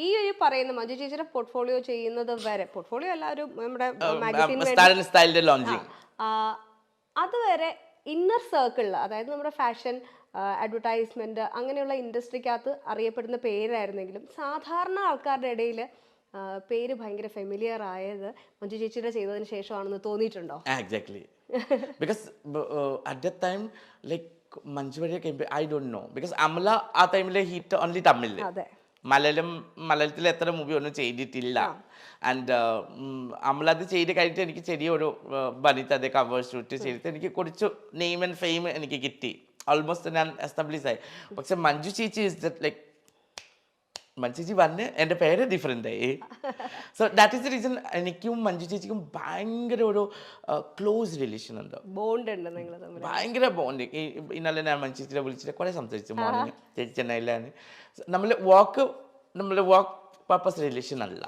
ഈ ഒരു പറയുന്ന മഞ്ജു ചേച്ചിയുടെ പോർട്ട്ഫോളിയോ ചെയ്യുന്നത് വരെ, പോർട്ട്ഫോളിയോ അല്ല, ഒരു നമ്മുടെ മാഗസീൻ സ്റ്റൈലിന്റെ ലോഞ്ചിങ്, അതുവരെ ഇന്നർ സർക്കിളിൽ, അതായത് നമ്മുടെ ഫാഷൻ അഡ്വർടൈസ്മെന്റ് അങ്ങനെയുള്ള ഇൻഡസ്ട്രിക്കകത്ത് അറിയപ്പെടുന്ന പേരായിരുന്നെങ്കിലും സാധാരണ ആൾക്കാരുടെ ഇടയിൽ പേര് ഭയങ്കര ഫെമിലിയർ ആയത് മഞ്ജു ചേച്ചിയുടെ ചെയ്തതിന് ശേഷമാണെന്ന് തോന്നിയിട്ടുണ്ടോ? Exactly. Because at the time like Manju Warrier I don't no, because Amala ആ ടൈമിലെ ഹിറ്റ് ഓൺലി തമിഴിൽ. മലയാളത്തിൽ എത്ര മൂവി ഒന്നും ചെയ്തിട്ടില്ല. ആൻഡ് അമല അത് ചെയ്ത് കഴിഞ്ഞിട്ട് എനിക്ക് ചെറിയൊരു ബനിത കവർ ഷൂട്ട് ചെയ്തിട്ട് എനിക്ക് കുറച്ച് നെയിം ആൻഡ് ഫെയിം എനിക്ക് കിട്ടി. ഓൾമോസ്റ്റ് ഞാൻ എസ്റ്റാബ്ലിഷ് ആയി. പക്ഷെ മഞ്ജു ചേച്ചി ഇസ് ദറ്റ് ലൈക്ക് മഞ്ജു ചേച്ചി വന്ന് എൻ്റെ പേര് ഡിഫറെൻ്റ് ആയി. So that is the reason എനിക്കും മഞ്ജു ചേച്ചിക്കും ഭയങ്കര ഒരു ക്ലോസ് റിലേഷൻ ഉണ്ട്, ബോണ്ട് ഉണ്ട് നിങ്ങൾ തമ്മിൽ, ഭയങ്കര ബോണ്ട്. ഇന്നലെ ഞാൻ മഞ്ജു ചേച്ചിയെ വിളിച്ചിട്ട് കുറേ സംസാരിച്ചു. മോർണിംഗ് ചേച്ചി ചെന്നൈയിലാണ്. നമ്മൾ വർക്ക് പർപ്പസ് റിലേഷൻ അല്ല.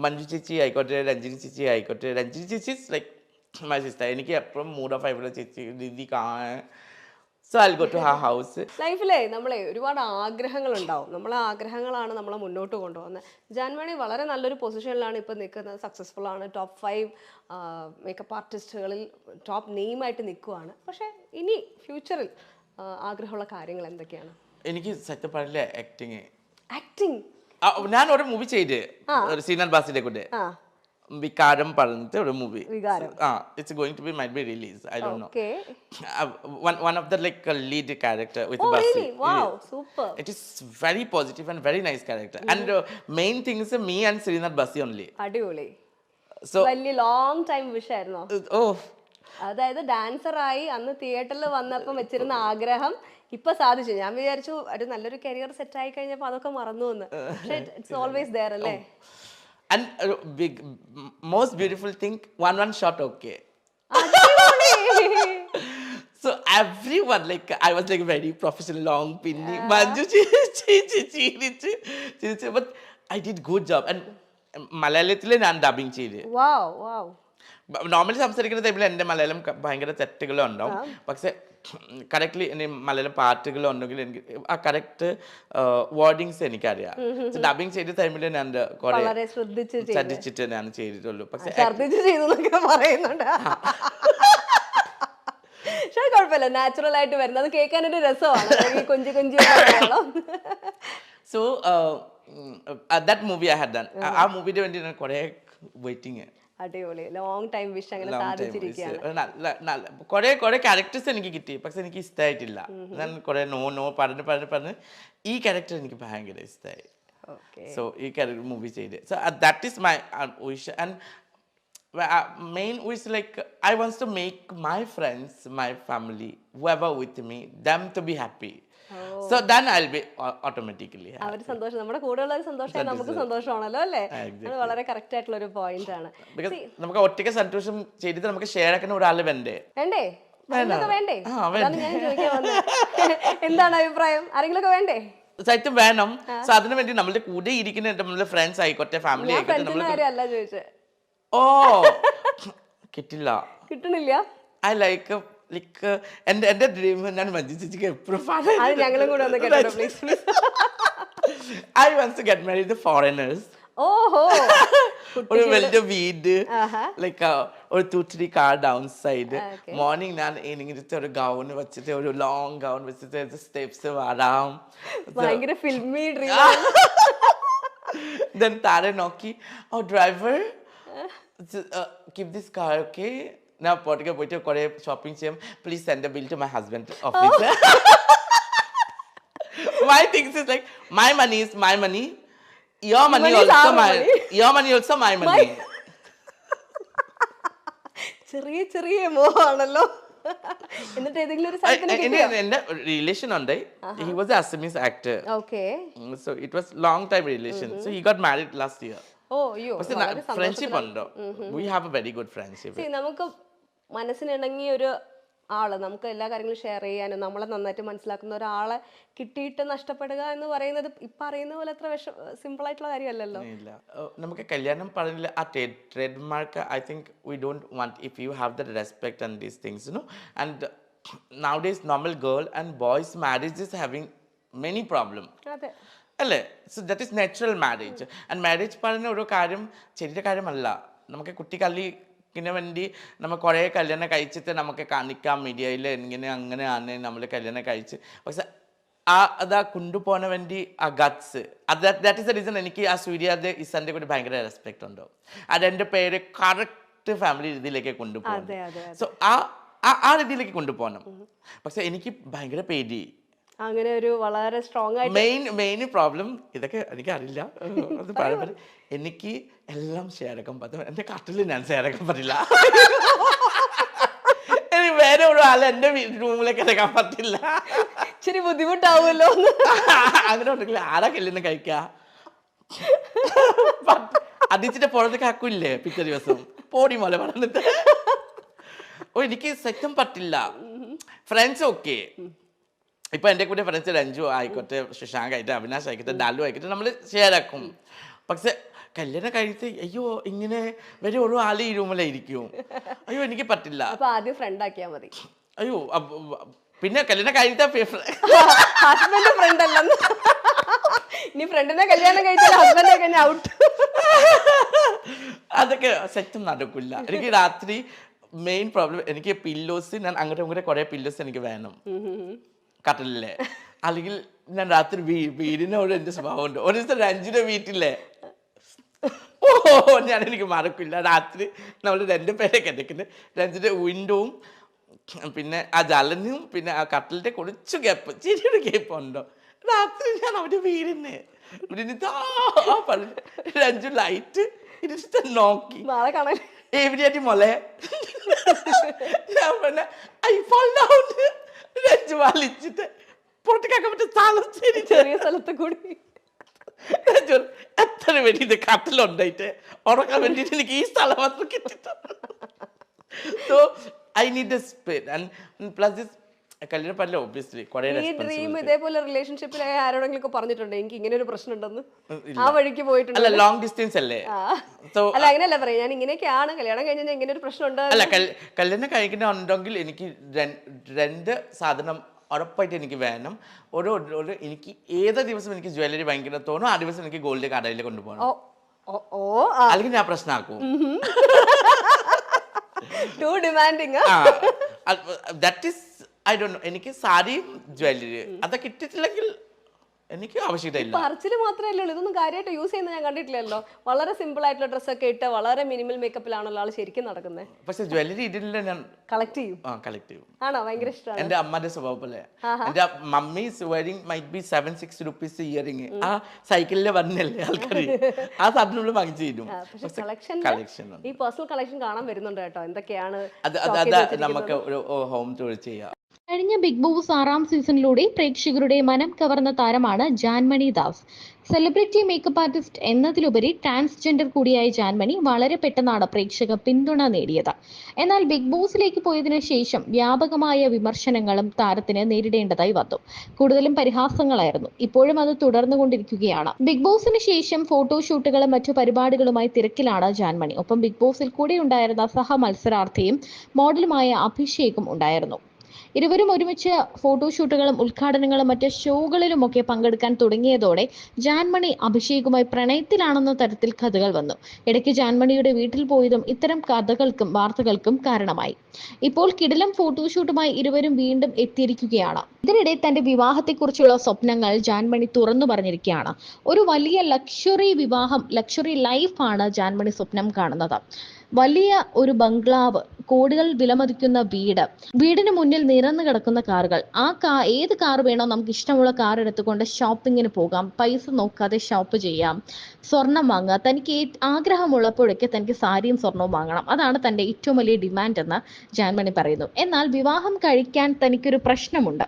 മഞ്ജു ചേച്ചി ആയിക്കോട്ടെ, രഞ്ജിനി ചേച്ചി ആയിക്കോട്ടെ, രഞ്ജിനി ചേച്ചി ഇസ് ലൈക്ക് മൈ സിസ്റ്റർ. എനിക്ക് എപ്പോഴും മൂഡ് ഓഫ് ആയിട്ടുള്ള ചേച്ചി രീതി കാണാൻ. So I go to her house. ലൈഫിലെ നമ്മളെ ഒരുപാട് ആഗ്രഹങ്ങൾ ഉണ്ടാവും. നമ്മളെ ആഗ്രഹങ്ങളാണ് നമ്മളെ മുന്നോട്ട് കൊണ്ടുപോകുന്നത്. ജാൻമണി വളരെ നല്ലൊരു പൊസിഷനിലാണ് ഇപ്പോൾ നിൽക്കുന്നത്, സക്സസ്ഫുൾ ആണ്, ടോപ്പ് 5 മേക്കപ്പ് ആർട്ടിസ്റ്റുകളിൽ ടോപ്പ് നെയിമായിട്ട് നിൽക്കുവാണ്. പക്ഷേ ഇനി ഫ്യൂച്ചറിൽ ആഗ്രഹമുള്ള കാര്യങ്ങൾ എന്തൊക്കെയാണ്? എനിക്ക് സത്യം പറയില്ല, ആക്ടിങ്. ഞാൻ ഒരു മൂവി ചെയ്ത് സീനൽ ബാസിന്റെ കൂടെ, വികാരം പറഞ്ഞിട്ട് ഒരു movie. It's going to be might be released, I don't know. One of the like lead character with Basi. Really? Wow, super. It is very positive and very nice character. And main thing is me and Srinath Basi only. അടിപൊളി. So വലിയ long time wish ആയിരുന്നോ? Oh, അതായത് ഡാൻസറായി അന്ന് തിയേറ്ററിൽ വന്നപ്പം വെച്ചിരുന്ന ആഗ്രഹം ഇപ്പൊ സാധിച്ചു. ഞാൻ വിചാരിച്ചു ഒരു നല്ലൊരു കരിയർ സെറ്റ് ആയി കഴിഞ്ഞപ്പോ അതൊക്കെ മറന്നു എന്ന്. പക്ഷേ ഇറ്റ്സ് ഓൾവേസ് ദേർ അല്ലേ? And most beautiful thing, one shot okay. So everyone like I was like very professional, long pinning Manju chi, but I did good job. And മലയാളത്തിൽ ഞാൻ ഡബിങ് ചെയ്ത്. നോർമലി സംസാരിക്കുന്ന ടൈമിൽ എൻ്റെ മലയാളം ഭയങ്കര തെറ്റുകളും ഉണ്ടാവും. പക്ഷെ കറക്റ്റ്ലി മലയാളം പാട്ടുകളുണ്ടെങ്കിൽ എനിക്ക് ആ കറക്റ്റ് വേർഡിങ്സ് എനിക്കറിയാം. ഡബിങ് ചെയ്ത ടൈമിൽ ഞാൻ കുറെ ശ്രദ്ധിച്ചിട്ട് ഞാൻ ചെയ്തിട്ടുള്ളൂ. പക്ഷെ പറയുന്നുണ്ട്. പക്ഷേ കുഴപ്പമില്ല, നാച്ചുറൽ ആയിട്ട് വരുന്നത് കേൾക്കാനൊരു രസമാണ്. കൊഞ്ചി കൊഞ്ചി. So that movie I had done. ആ മൂവിയുടെ വേണ്ടി ഞാൻ കുറെ വെയിറ്റിംഗ്. അടിപൊളി, ലോങ് ടൈം വിഷ് അങ്ങനെ സാധിച്ചിരിക്കുകയാണ്. കുറെ ക്യാരക്ടേഴ്സ് എനിക്ക് കിട്ടി, പക്ഷെ എനിക്ക് ഇഷ്ടമായിട്ടില്ല. ഞാൻ കുറെ നോ പറഞ്ഞ് ഈ ക്യാരക്ടർ എനിക്ക് ഭയങ്കര ഇഷ്ടമായി. സോ ഈ ക്യാരക്ടർ മൂവി ചെയ്ത്. So that is my wish. And main wish like I wants to make my friends, my family, whoever with me, them to be happy. So then I'll be automatically happy. അവര് സന്തോഷം, നമ്മുടെ കൂടെയുള്ള സന്തോഷം നമുക്ക് സന്തോഷമാണല്ലോ അല്ലേ? അത് വളരെ കറക്റ്റ് ആയിട്ടുള്ള ഒരു പോയിന്റ് ആണ്. നമുക്ക് ഒറ്റയ്ക്ക് സന്തോഷം ചെയ്തിട്ട് നമുക്ക് ഷെയർ ആക്കുന്ന ഒരാൾ വേണ്ടേ? വേണ്ടേ? എന്താണ് അഭിപ്രായം? ആരെങ്കിലും വേണ്ടേ? സത്യം വേണം. സോ അതിനു വേണ്ടി നമ്മളുടെ കൂടെ ഇരിക്കുന്ന നമ്മളുടെ ഫ്രണ്ട്സ് ആയിക്കോട്ടെ, ഫാമിലി ആയിക്കോട്ടെ. ഓ കിട്ടില്ല, കിട്ടണില്ല. ഐ ലൈക്ക് എന്റെ ഡ്രീം ഞാൻ മഞ്ജു ചേച്ചിക്ക് എപ്പോഴും ഞങ്ങളും കൂടെ ഒന്ന് കേട്ടോ please. I want to get married to foreigners. ഓഹോ, ഒരു വലിയ വീട്, ലൈക്ക് ഒരു 2-3 കാർ ഡൗൺ സൈഡ്. മോർണിംഗ് ഞാൻ ഇങ്ങനെ ഒരു ഗൗൺ വെച്ചിട്ട്, ഒരു ലോങ് ഗൗൺ വെച്ചിട്ട് സ്റ്റെപ്സ് വരാം. ഭയങ്കര ഫിൽമി ഡ്രീം. Then താരെ നോക്കി, ഓ driver keep this car, okay? Now പോയിട്ട് കുറെ ഷോപ്പിംഗ് ചെയ്യാം. Please send the bill to my husband office. My things is like my money is my money, your money also my money. Your money also my money. ചെറിയ മോഹാണല്ലോ. എന്നിട്ട് ഏതെങ്കിലും ഒരു എന്റെ relation ഉണ്ട്. He was an Assamese actor. Okay. So it was long time relation. So he got married last year. Friendship ഉണ്ടോ? We have a very good friendship. നമുക്ക് മനസ്സിനിണങ്ങിയ ഒരു ആള്, നമുക്ക് എല്ലാ കാര്യങ്ങളും ഷെയർ ചെയ്യാനും നമ്മളെ നന്നായിട്ട് മനസ്സിലാക്കുന്ന ഒരാളെ കിട്ടിയിട്ട് നഷ്ടപ്പെടുക എന്ന് പറയുന്നത് ഇപ്പൊ അറിയുന്ന പോലെ അത്ര സിമ്പിൾ ആയിട്ടുള്ള കാര്യമല്ലല്ലോ. നമുക്ക് കല്യാണം പറഞ്ഞില്ല ആ trade mark. I think we don't want if you have the respect and these things, you know. And nowadays normal girl and boys marriage is having many problem. അല്ലേ? So that is natural marriage. And marriage പറഞ്ഞ ഒരു കാര്യം ചെറിയ കാര്യമല്ല. നമുക്ക് കുട്ടിക്കളിക്കിന് വേണ്ടി നമ്മൾ കുറേ കല്യാണം കഴിച്ചിട്ട് നമുക്ക് കാണിക്കാം മീഡിയയിൽ ഇങ്ങനെ അങ്ങനെയാണ് നമ്മൾ കല്യാണം കഴിച്ച്. പക്ഷെ അതാ കൊണ്ടുപോകാൻ വേണ്ടി ആ guts that is the reason എനിക്ക് ആ സൂര്യാദ ഇസന്റെ കൂടി ഭയങ്കര റെസ്പെക്ട് ഉണ്ട്. ആ രണ്ട് പേര് കറക്റ്റ് ഫാമിലി രീതിയിലേക്ക് കൊണ്ടുപോകണം. സോ ആ രീതിയിലേക്ക് കൊണ്ടുപോകണം. പക്ഷെ എനിക്ക് ഭയങ്കര പേടി. അങ്ങനെ ഒരു വളരെ സ്ട്രോങ് ആയിട്ട് മെയിൻ പ്രോബ്ലം ഇതൊക്കെ എനിക്ക് അറിയില്ല. അത് പറയുമ്പോൾ എനിക്ക് എല്ലാം ഷെയർ ആക്കാൻ പറ്റും. എൻ്റെ കട്ടിൽ ഞാൻ ഷെയർ ആക്കാൻ പറ്റില്ല. എനിക്ക് വേറെ ഒരു ആളെ എൻ്റെ റൂമിലേക്ക് എടുക്കാൻ പറ്റില്ല. ഇച്ചിരി ബുദ്ധിമുട്ടാവുമല്ലോ. അങ്ങനെ ഉണ്ടെങ്കിൽ ആരാ കല്യാണം കഴിക്കുക? അതിച്ചിട്ട് പുറത്തേക്ക് ആക്കൂല്ലേ പിറ്റേ ദിവസം പോടി മോലെ പറഞ്ഞിട്ട്. എനിക്ക് സെറ്റും പറ്റില്ല. ഫ്രണ്ട്സ് ഓക്കെ, ഇപ്പൊ എൻ്റെ കൂടെ ഫ്രണ്ട്സ് രഞ്ജു ആയിക്കോട്ടെ, ശശാങ്ക് ആയിട്ട്, അവിനാശ് ആയിക്കോട്ടെ, ഡാലു ആയിക്കോട്ടെ, നമ്മൾ ഷെയർ ആക്കും. പക്ഷെ കല്യാണം കഴിച്ച് അയ്യോ ഇങ്ങനെ വരെ ഒരു ആൾ ഈ റൂമിലായിരിക്കും. അയ്യോ എനിക്ക് പറ്റില്ല. അപ്പൊ ആദ്യം ഫ്രണ്ട് ആക്കിയാ മതി. അയ്യോ പിന്നെ കല്യാണം കഴിച്ച ഹസ്ബൻഡ് ഫ്രണ്ട് അല്ലെന്ന്. ഇനി ഫ്രണ്ടിനെ കല്യാണം കഴിച്ചാൽ ഹസ്ബൻഡ് കഴിഞ്ഞ ഔട്ട്. അതൊക്കെ സെറ്റും നടക്കില്ല. എനിക്ക് രാത്രി മെയിൻ പ്രോബ്ലം എനിക്ക് പില്ലോസ്, ഞാൻ അങ്ങോട്ടും ഇങ്ങോട്ടും കുറെ പില്ലോസ് എനിക്ക് വേണം കട്ടിലല്ലേ. അല്ലെങ്കിൽ ഞാൻ രാത്രി വീടിനോട് എൻ്റെ സ്വഭാവമുണ്ട്. ഒരു ദിവസം രഞ്ജിന്റെ വീട്ടിലെ ഞാൻ എനിക്ക് മറക്കില്ല. രാത്രി നമ്മൾ രണ്ടുപേരെ കിടക്കുന്നത്, രഞ്ജിന്റെ വിൻഡോവും പിന്നെ ആ ജലനും പിന്നെ ആ കട്ടിലിന്റെ കുറച്ച് ഗ്യാപ്പ്, ചെറിയൊരു ഗ്യാപ്പ് ഉണ്ടോ. രാത്രി ഞാൻ അവന്റെ വീടിനെ രഞ്ജു ലൈറ്റ് ഇടിച്ചിട്ട് നോക്കി എവിടെയായിട്ട് മോളെ ഞാൻ പറഞ്ഞ രഞ്ജു വലിച്ചിട്ട് പുറത്തേക്കാക്കാൻ പറ്റിയ സ്ഥലം ചെറിയ സ്ഥലത്ത് കൂടി എത്ര വേണ്ടി ഇത് കട്ടിലുണ്ടായിട്ട് ഉറക്കാൻ വേണ്ടിയിട്ട് എനിക്ക് ഈ സ്ഥലം മാത്രം കിട്ടിട്ട്. So I need A space and plus this കല്യാണം പറ്റില്ല ഒബ്വിയസ്ലി. ഈ ഡ്രീം ഇതേപോലെ റിലേഷൻഷിപ്പിൽ ആരോടെങ്കിലും പറഞ്ഞിട്ടുണ്ട് എനിക്ക് ഇങ്ങനെ ഒരു പ്രശ്നം ഉണ്ടെന്ന്? ആ വഴിക്ക് പോയിട്ടുണ്ട്? അല്ല ലോങ് ഡിസ്റ്റൻസ് അല്ലേ. അല്ല അങ്ങനെയല്ല പറയാം, ഞാൻ ഇങ്ങനെയൊക്കെയാണ് കല്യാണം കഴിഞ്ഞാൽ ഇങ്ങനെ ഒരു പ്രശ്നം ഉണ്ട്. അല്ല കല്യാണം കഴിക്കുന്നുണ്ടെങ്കിൽ എനിക്ക് രണ്ട് സാധനം ഉറപ്പായിട്ട് എനിക്ക് വേണം. എനിക്ക് ഏത് ദിവസം എനിക്ക് ജ്വല്ലറി ഭയങ്കര തോന്നും ആ ദിവസം എനിക്ക് ഗോൾഡ് കടയിൽ കൊണ്ടുപോകണം. അല്ലെങ്കിൽ ഞാൻ പ്രശ്നമാക്കും. Too demanding. That is I don't know. എനിക്ക് സാരിയും ജ്വല്ലറി അതൊക്കെ ഇട്ടിട്ടില്ലെങ്കിൽ എനിക്ക് ആവശ്യമില്ല. പറച്ചില് മാത്രമല്ലേ ഉള്ളൂ, ഇതൊന്നും കാര്യമായിട്ട് യൂസ് ചെയ്യുന്നത് ഞാൻ കണ്ടിട്ടില്ലല്ലോ. വളരെ സിമ്പിൾ ആയിട്ടുള്ള ഡ്രസ്സൊക്കെ ഇട്ട് വളരെ മിനിമൽ മേക്കപ്പിലാണല്ലോ ആൾ ശരിക്കും നടക്കുന്നത്. പക്ഷെ ജ്വല്ലറി ഇട്ടില്ല ഞാൻ കളക്ട് ചെയ്യും. ആണോ? ഭയങ്കര ഇഷ്ടമാണ്. എന്റെ അമ്മന്റെ സ്വഭാവം പോലെ. എന്റെ mummy wearing might be 7-6 rupees earring. ആ സൈക്കിളിൽ വന്നല്ലേ ആൾക്കാർ ആ സാധനം വാങ്ങിച്ചു തരും. കളക്ഷൻ ഈ പേഴ്സണൽ കളക്ഷൻ കാണാൻ വരുന്നുണ്ട് കേട്ടോ. എന്തൊക്കെയാണ് നമുക്ക് ഒരു ഹോം ടൂർ ചെയ്യാം. കഴിഞ്ഞ ബിഗ് ബോസ് 6ാം സീസണിലൂടെ പ്രേക്ഷകരുടെ മനം കവർന്ന താരമാണ് Janmoni Das. Celebrity makeup artist എന്നതിലുപരി ട്രാൻസ്ജെൻഡർ കൂടിയായ ജാൻമണി വളരെ പെട്ടെന്നാണ് പ്രേക്ഷക പിന്തുണ നേടിയത്. എന്നാൽ ബിഗ് ബോസിലേക്ക് പോയതിനു ശേഷം വ്യാപകമായ വിമർശനങ്ങളും താരത്തിന് നേരിടേണ്ടതായി വന്നു. കൂടുതലും പരിഹാസങ്ങളായിരുന്നു. ഇപ്പോഴും അത് തുടർന്നുകൊണ്ടിരിക്കുകയാണ്. ബിഗ് ബോസിന് ശേഷം ഫോട്ടോഷൂട്ടുകളും മറ്റു പരിപാടികളുമായി തിരക്കിലാണ് ജാൻമണി. ഒപ്പം ബിഗ് ബോസിൽ കൂടെ ഉണ്ടായിരുന്ന സഹ മത്സരാർത്ഥിയും മോഡലുമായ അഭിഷേകും ഉണ്ടായിരുന്നു. ഇരുവരും ഒരുമിച്ച് ഫോട്ടോഷൂട്ടുകളും ഉദ്ഘാടനങ്ങളും മറ്റ് ഷോകളിലുമൊക്കെ പങ്കെടുക്കാൻ തുടങ്ങിയതോടെ ജാൻമണി അഭിഷേകുമായി പ്രണയത്തിലാണെന്ന തരത്തിൽ കഥകൾ വന്നു. ഇടയ്ക്ക് ജാൻമണിയുടെ വീട്ടിൽ പോയതും ഇത്തരം കഥകൾക്കും വാർത്തകൾക്കും കാരണമായി. ഇപ്പോൾ കിടിലം ഫോട്ടോഷൂട്ടുമായി ഇരുവരും വീണ്ടും എത്തിയിരിക്കുകയാണ്. ഇതിനിടെ തന്റെ വിവാഹത്തെക്കുറിച്ചുള്ള സ്വപ്നങ്ങൾ ജാൻമണി തുറന്നു പറഞ്ഞിരിക്കുകയാണ്. ഒരു വലിയ ലക്ഷറി വിവാഹം, ലക്ഷറി ലൈഫാണ് ജാൻമണി സ്വപ്നം കാണുന്നത്. വലിയ ഒരു ബംഗ്ലാവ്, കോടികൾ വിലമതിക്കുന്ന വീടിന് മുന്നിൽ നിരന്നു കിടക്കുന്ന കാറുകൾ. ഏത് കാർ വേണോ നമുക്ക് ഇഷ്ടമുള്ള കാർ എടുത്തുകൊണ്ട് ഷോപ്പിങ്ങിന് പോകാം, പൈസ നോക്കാതെ ഷോപ്പ് ചെയ്യാം, സ്വർണം വാങ്ങുക. തനിക്ക് ആഗ്രഹമുള്ളപ്പോഴൊക്കെ തനിക്ക് സാരിയും സ്വർണവും വാങ്ങണം. അതാണ് തന്റെ ഏറ്റവും വലിയ ഡിമാൻഡ് എന്ന് ജാൻമണി പറയുന്നു. എന്നാൽ വിവാഹം കഴിക്കാൻ തനിക്കൊരു പ്രശ്നമുണ്ട്.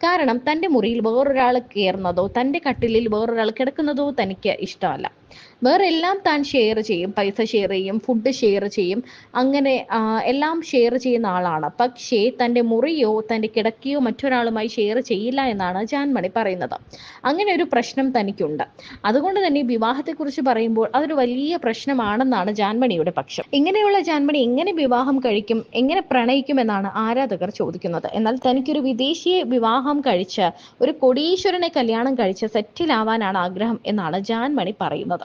കാരണം തന്റെ മുറിയിൽ വേറൊരാൾ കയറുന്നതോ തന്റെ കട്ടിലിൽ വേറൊരാൾ കിടക്കുന്നതോ തനിക്ക് ഇഷ്ടമല്ല. വേറെ എല്ലാം താൻ ഷെയർ ചെയ്യും, പൈസ ഷെയർ ചെയ്യും, ഫുഡ് ഷെയർ ഷെയർ ചെയ്യും, അങ്ങനെ എല്ലാം ഷെയർ ചെയ്യുന്ന ആളാണ്. പക്ഷേ തൻ്റെ മുറിയോ തൻ്റെ കിടക്കയോ മറ്റൊരാളുമായി ഷെയർ ചെയ്യില്ല എന്നാണ് ജാൻമണി പറയുന്നത്. അങ്ങനെ ഒരു പ്രശ്നം തനിക്കുണ്ട്. അതുകൊണ്ട് തന്നെ വിവാഹത്തെക്കുറിച്ച് പറയുമ്പോൾ അതൊരു വലിയ പ്രശ്നമാണെന്നാണ് ജാൻമണിയുടെ പക്ഷം. ഇങ്ങനെയുള്ള ജാൻമണി എങ്ങനെ വിവാഹം കഴിക്കും, എങ്ങനെ പ്രണയിക്കുമെന്നാണ് ആരാധകർ ചോദിക്കുന്നത്. എന്നാൽ തനിക്കൊരു വിദേശിയെ വിവാഹം കഴിച്ച് ഒരു കോടീശ്വരനെ കല്യാണം കഴിച്ച് സെറ്റിൽ ആവാനാണ് ആഗ്രഹം എന്നാണ് ജാൻമണി പറയുന്നത്.